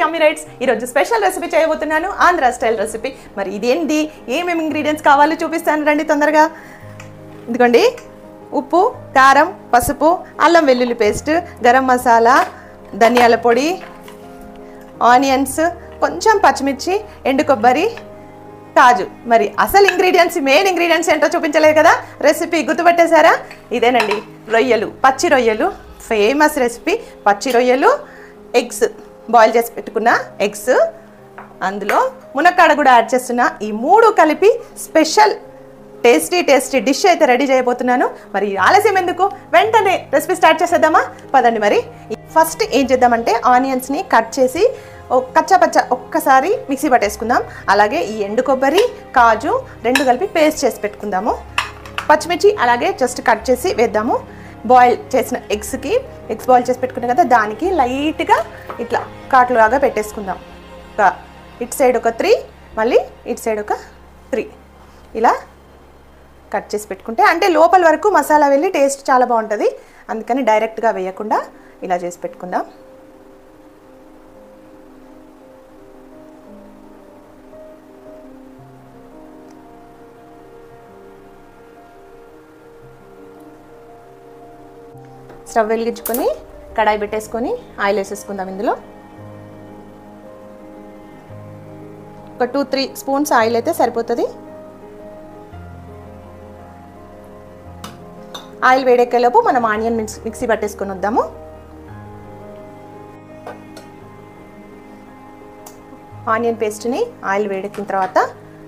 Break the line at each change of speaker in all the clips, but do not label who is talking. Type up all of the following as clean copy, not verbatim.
యమ్మీ rights ఈరోజు special recipe చేయబోతున్నాను, Andhra style recipe. మరి ఇదేంటి, ఏమేమి ఇంగ్రీడియంట్స్ కావాలో చూపిస్తాను రండి తొందరగా. ఇదిగోండి, ఉప్పు, కారం, పసుపు, అల్లం వెల్లుల్లి పేస్ట్, గరం మసాలా, ధనియాల పొడి, ఆనియన్స్, కొంచెం పచ్చిమిర్చి, ఎండు కొబ్బరి, కాజు. మరి అసలు ఇంగ్రీడియంట్స్, మెయిన్ ఇంగ్రీడియంట్స్ ఏంటో చూపించలేదు కదా, రెసిపీ గుర్తుపట్టేశారా? ఇదేనండి, రొయ్యలు, పచ్చి రొయ్యలు. ఫేమస్ రెసిపీ పచ్చి రొయ్యలు, ఎగ్స్, బాయిల్ చేసి పెట్టుకున్న ఎగ్స్, అందులో మునక్కాడ కూడా యాడ్ చేస్తున్న. ఈ మూడు కలిపి స్పెషల్ టేస్టీ డిష్ అయితే రెడీ చేయబోతున్నాను. మరి ఆలస్యం ఎందుకు, వెంటనే రెసిపీ స్టార్ట్ చేసేద్దామా? పదండి. మరి ఫస్ట్ ఏం చేద్దామంటే ఆనియన్స్ని కట్ చేసి కచ్చాపచ్చ ఒక్కసారి మిక్సీ పట్టేసుకుందాం. అలాగే ఈ ఎండు కొబ్బరి, కాజు రెండు కలిపి పేస్ట్ చేసి పెట్టుకుందాము. పచ్చిమిర్చి అలాగే జస్ట్ కట్ చేసి వేద్దాము. బాయిల్ చేసిన ఎగ్స్ బాయిల్ చేసి పెట్టుకున్నాం కదా, దానికి లైట్గా ఇట్లా కాటులాగా పెట్టేసుకుందాం. ఒక ఇటు సైడ్ ఒక 3, మళ్ళీ ఇటు సైడ్ ఒక 3 ఇలా కట్ చేసి పెట్టుకుంటే అంటే లోపల వరకు మసాలా వెళ్ళి టేస్ట్ చాలా బాగుంటుంది. అందుకని డైరెక్ట్గా వేయకుండా ఇలా చేసి పెట్టుకుందాం. స్టవ్ వెలిగించుకొని కడాయి పెట్టేసుకొని ఆయిల్ వేసేసుకుందాం. ఇందులో ఒక 2-3 స్పూన్స్ ఆయిల్ అయితే సరిపోతుంది. ఆయిల్ వేడెక్కేలోపు మనం ఆనియన్ మిక్సీ పట్టేసుకొని వద్దాము. ఆనియన్ పేస్ట్ని ఆయిల్ వేడెక్కిన తర్వాత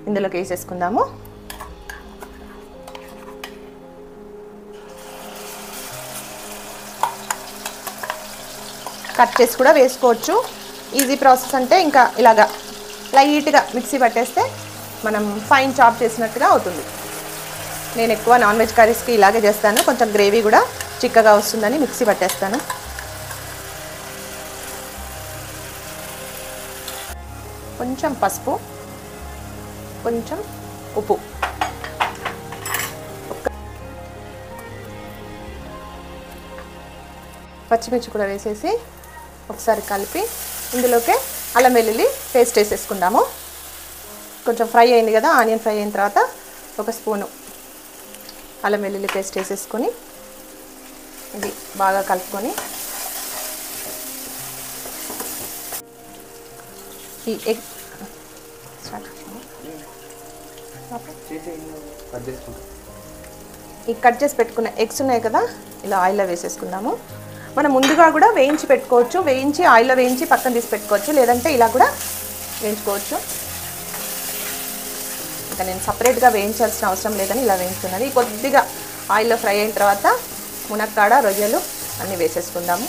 ఇందులోకి వేసేసుకుందాము. కట్ చేసి కూడా వేసుకోవచ్చు, ఈజీ ప్రాసెస్. అంటే ఇంకా ఇలాగా లైట్గా మిక్సీ పట్టేస్తే మనం ఫైన్ చాప్ చేసినట్టుగా అవుతుంది. నేను ఎక్కువ నాన్ వెజ్ కర్రీస్కి ఇలాగే చేస్తాను, కొంచెం గ్రేవీ కూడా చిక్కగా వస్తుందని మిక్సీ పట్టేస్తాను. కొంచెం పసుపు, కొంచెం ఉప్పు, పచ్చిమిర్చి కూడా వేసేసి ఒకసారి కలిపి ఇందులోకి అల్లం వెల్లుల్లి పేస్ట్ వేసేసుకుందాము. కొంచెం ఫ్రై అయింది కదా, ఆనియన్ ఫ్రై అయిన తర్వాత ఒక స్పూను అల్లం వెల్లుల్లి పేస్ట్ వేసేసుకొని ఇది బాగా కలుపుకొని ఈ ఎగ్ ఈ కట్ చేసి పెట్టుకున్న ఎగ్స్ ఉన్నాయి కదా, ఇలా ఆయిల్లో వేసేసుకుందాము. మనం ముందుగా కూడా వేయించి పెట్టుకోవచ్చు, వేయించి ఆయిల్లో వేయించి పక్కన తీసి పెట్టుకోవచ్చు, లేదంటే ఇలా కూడా వేయించుకోవచ్చు. ఇంకా నేను సపరేట్గా వేయించాల్సిన అవసరం లేదని ఇలా వేయించుకున్నది. కొద్దిగా ఆయిల్లో ఫ్రై అయిన తర్వాత మునక్కాడ, రొయ్యలు అన్నీ వేసేసుకుందాము.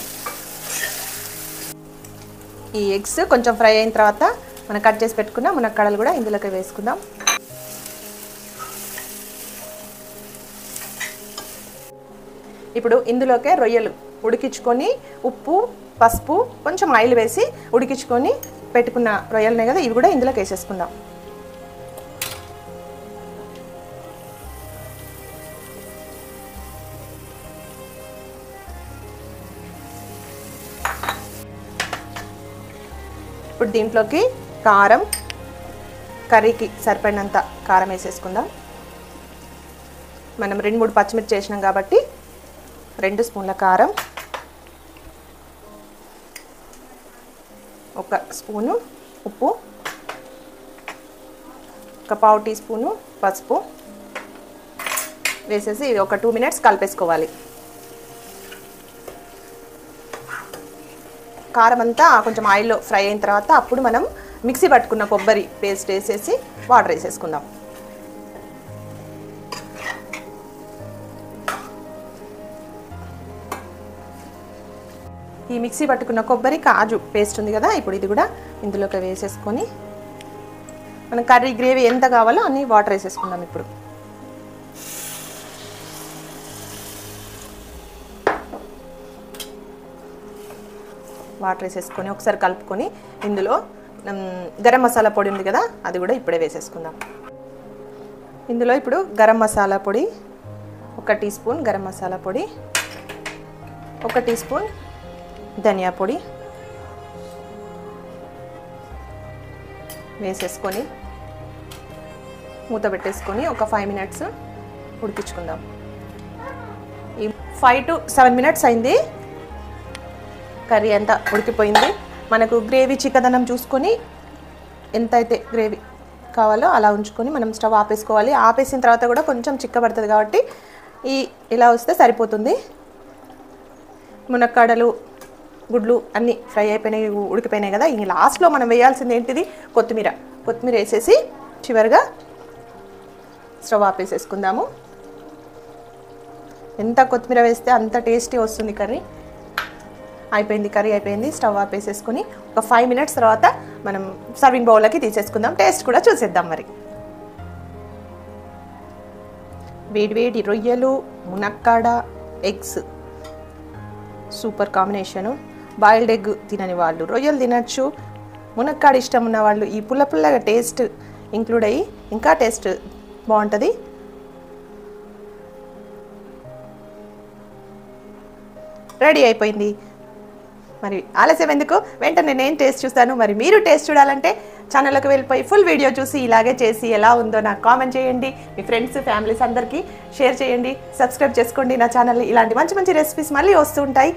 ఈ ఎగ్స్ కొంచెం ఫ్రై అయిన తర్వాత మనం కట్ చేసి పెట్టుకున్న మునక్కాడలు కూడా ఇందులోకి వేసుకుందాం. ఇప్పుడు ఇందులోకే రొయ్యలు ఉడికించుకొని ఉప్పు, పసుపు, కొంచెం ఆయిల్ వేసి ఉడికించుకొని పెట్టుకున్న రొయ్యలునే కదా, ఇవి కూడా ఇందులోకి వేసేసుకుందాం. ఇప్పుడు దీంట్లోకి కారం, కర్రీకి సరిపడినంత కారం వేసేసుకుందాం. మనం 2-3 పచ్చిమిర్చి చేసినాం కాబట్టి 2 స్పూన్ల కారం, 1 స్పూను ఉప్పు, 1/4 టీ స్పూను పసుపు వేసేసి ఇది ఒక 2 మినిట్స్ కలిపేసుకోవాలి. కారం అంతా కొంచెం ఆయిల్లో ఫ్రై అయిన తర్వాత అప్పుడు మనం మిక్సీ పట్టుకున్న కొబ్బరి పేస్ట్ వేసేసి వాటర్ వేసేసుకుందాం. ఈ మిక్సీ పట్టుకున్న కొబ్బరి, కాజు పేస్ట్ ఉంది కదా, ఇప్పుడు ఇది కూడా ఇందులోకి వేసేసుకొని మనం కర్రీ గ్రేవీ ఎంత కావాలో అన్ని వాటర్ వేసేసుకుందాం. ఇప్పుడు వాటర్ వేసేసుకొని ఒకసారి కలుపుకొని ఇందులో గరం మసాలా పొడి ఉంది కదా, అది కూడా ఇప్పుడే వేసేసుకుందాం. ఇందులో ఇప్పుడు గరం మసాలా పొడి 1 టీ స్పూన్ గరం మసాలా పొడి, 1 టీ స్పూన్ ధనియా పొడి, వేసేసుకొని మూత పెట్టేసుకొని ఒక 5 మినిట్స్ ఉడికించుకుందాం. ఈ 5 to 7 మినిట్స్ అయింది. కర్రీ అంతా ఉడికిపోయింది. మనకు గ్రేవీ చిక్కదనం చూసుకొని ఎంతైతే గ్రేవీ కావాలో అలా ఉంచుకొని మనం స్టవ్ ఆపేసుకోవాలి. ఆపేసిన తర్వాత కూడా కొంచెం చిక్కబడుతుంది కాబట్టి ఇలా వస్తే సరిపోతుంది. మునక్కాడలు గుడ్లు అన్నీ ఫ్రై అయిపోయినాయి, ఉడికిపోయినాయి కదా. ఈ లాస్ట్లో మనం వేయాల్సింది ఏంటిది, కొత్తిమీర వేసేసి చివరిగా స్టవ్ ఆపేసేసుకుందాము. ఎంత కొత్తిమీర వేస్తే అంత టేస్టీ వస్తుంది కర్రీ. అయిపోయింది, కర్రీ అయిపోయింది. స్టవ్ ఆపేసేసుకొని ఒక 5 మినిట్స్ తర్వాత మనం సర్వింగ్ బౌల్లోకి తీసేసుకుందాం. టేస్ట్ కూడా చూసేద్దాం. మరి వేడివేడి రొయ్యలు, మునక్కాడ, eggs super combination. Boiled egg తినని వాళ్ళు రొయ్యలు తినచ్చు. మునక్కాడ ఇష్టం ఉన్న వాళ్ళు ఈ పుల్లగా టేస్ట్ ఇంక్లూడ్ అయ్యి ఇంకా టేస్ట్ బాగుంటుంది. రెడీ అయిపోయింది. మరి ఆలస్యం ఎందుకు, వెంటనే నేను టేస్ట్ చూస్తాను. మరి మీరు టేస్ట్ చూడాలంటే ఛానల్లోకి వెళ్ళిపోయి ఫుల్ వీడియో చూసి ఇలాగే చేసి ఎలా ఉందో నాకు కామెంట్ చేయండి. మీ ఫ్రెండ్స్ ఫ్యామిలీస్ అందరికీ షేర్ చేయండి. సబ్స్క్రైబ్ చేసుకోండి నా ఛానల్. ఇలాంటి మంచి రెసిపీస్ మళ్ళీ వస్తూ ఉంటాయి.